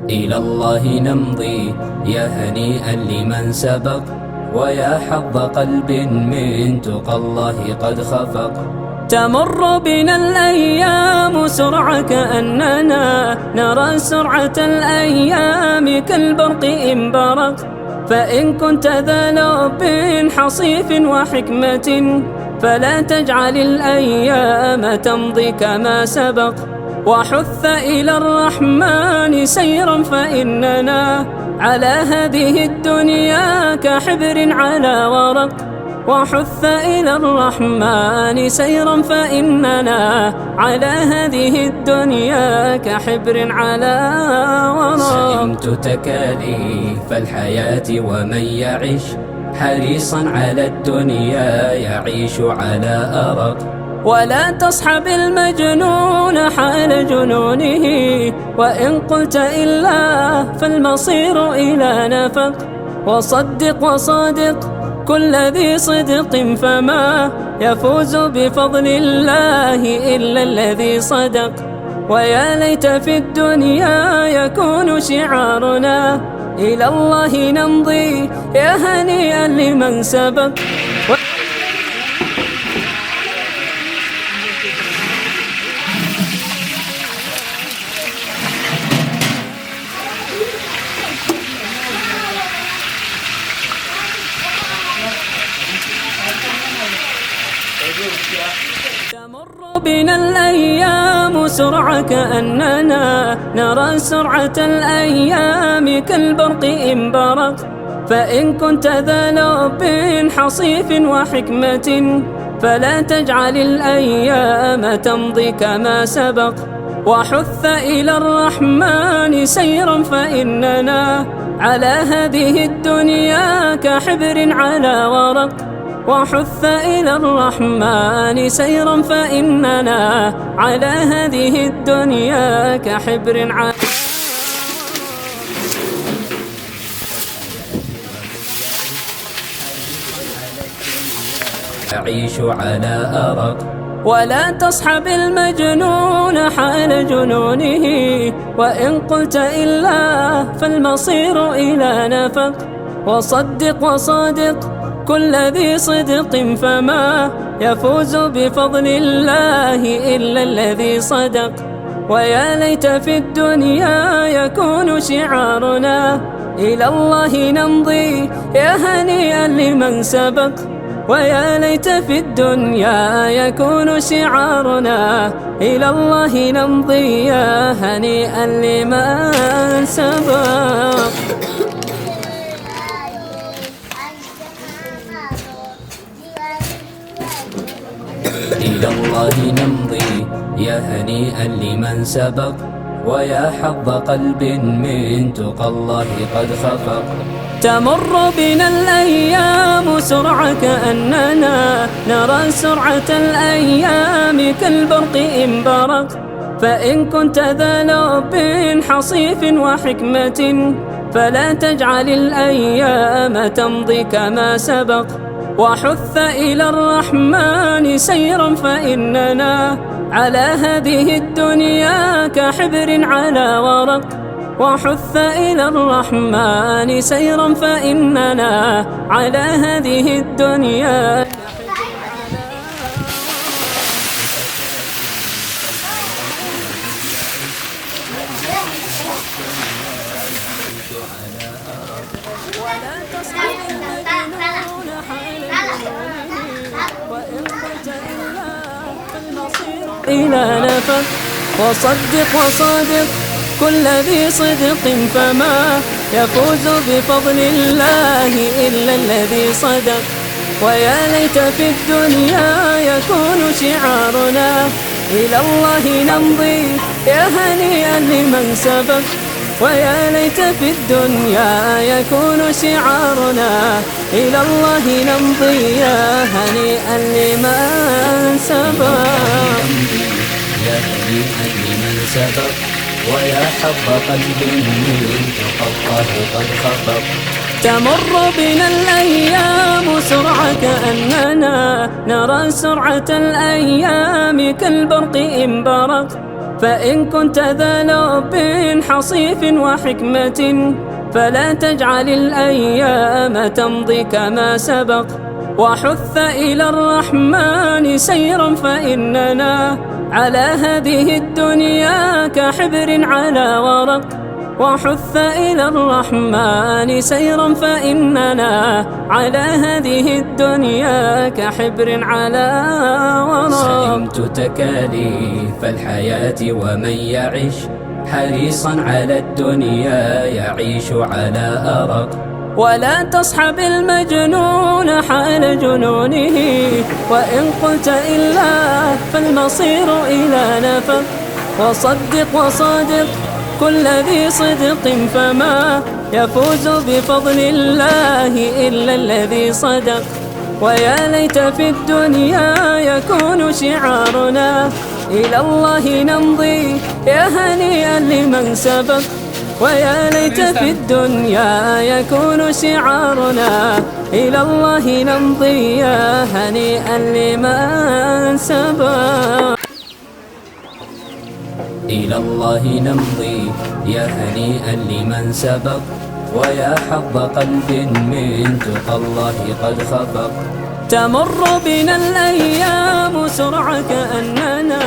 إلى الله نمضي يا هنيئا لمن سبق، ويا حظ قلب من تقى الله قد خفق. تمر بنا الأيام سرعة كأننا نرى سرعة الأيام كالبرق إن برق. فإن كنت ذا لب حصيف وحكمة فلا تجعل الأيام تمضي كما سبق. وحث إلى الرحمن سيرا فإننا على هذه الدنيا كحبر على ورق. وحث إلى الرحمن سيرا فإننا على هذه الدنيا كحبر على ورق. سئمت تكاليف الحياة ومن يعش حريصا على الدنيا يعيش على أرق. ولا تصحب المجنون حال جنونه، وإن قلت إلا فالمصير إلى نفق. وصدق وصادق كل ذي صدق فما يفوز بفضل الله إلا الذي صدق. ويا ليت في الدنيا يكون شعارنا إلى الله نمضي يا هنيئا لمن سبق. تمر بنا الأيام سرعة كأننا نرى سرعة الأيام كالبرق إن برق. فإن كنت ذا لب حصيف وحكمة فلا تجعل الأيام تمضي كما سبق. وحث إلى الرحمن سيرا فإننا على هذه الدنيا كحبر على ورق. وحث إلى الرحمن سيرا فإننا على هذه الدنيا كحبر على يعيش على أرق. ولا تصحب المجنون حال جنونه، وإن قلت إلا فالمصير إلى نفق. وصدق وصادق كل ذي صدق فما يفوز بفضل الله إلا الذي صدق. ويا ليت في الدنيا يكون شعارنا إلى الله نمضي يا هنيئا لمن سبق. ويا ليت في الدنيا يكون شعارنا إلى الله نمضي يا هنيئا لمن سبق. إلى الله نمضي يا هنيئا لمن سبق، ويا حظ قلب من تقى الله قد خفق. تمر بنا الأيام سرعة كأننا نرى سرعة الأيام كالبرق إن برق. فإن كنت ذا لب حصيف وحكمة فلا تجعل الأيام تمضي كما سبق. وحث إلى الرحمن سيرا فإننا على هذه الدنيا كحبر على ورق. وحث إلى الرحمن سيرا فإننا على هذه الدنيا ولا تصحب المجنون حال جنونه، وإن قلت إلا فالمصير إلى نفق. وصدق وصادق كل ذي صدق فما يفوز بفضل الله إلا الذي صدق. ويا ليت في الدنيا يكون شعارنا إلى الله نمضي يا هنيئا لمن سبق. ويا ليت في الدنيا يكون شعارنا إلى الله نمضي يا هنيئا لمن سبق. يا هنيئا لمن سبق، ويا حظ قلب من تقى الله قد خفق. تمر بنا الأيام سرعة كأننا نرى سرعة الأيام كالبرق إن برق. فإن كنت ذا لب حصيف وحكمة فلا تجعل الأيام تمضي كما سبق، وحث إلى الرحمن سيرا فإننا على هذه الدنيا كحبر على ورق، وحث إلى الرحمن سيرا فإننا على هذه الدنيا كحبر على ورق. سئمت تكاليف الحياة ومن يعش حريصا على الدنيا يعيش على أرق، ولا تصحب المجنون حال جنونه، وإن قلت إلا فالمصير إلى نفق، وصدق وصادق كل ذي صدق فما يفوز بفضل الله إلا الذي صدق. ويا ليت في الدنيا يكون شعارنا إلى الله نمضي يا هنيئا لمن سبق، ويا ليت في الدنيا يكون شعارنا إلى الله نمضي يا هنيئا لمن سبق. إلى الله نمضي يا هنيئا لمن سبق، ويا حظ قلب من تقى الله قد خفق. تمر بنا الأيام سرعة كأننا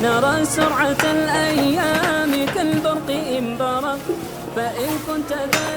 نرى سرعة الأيام كالبرق إن برق، فإن كنت ذا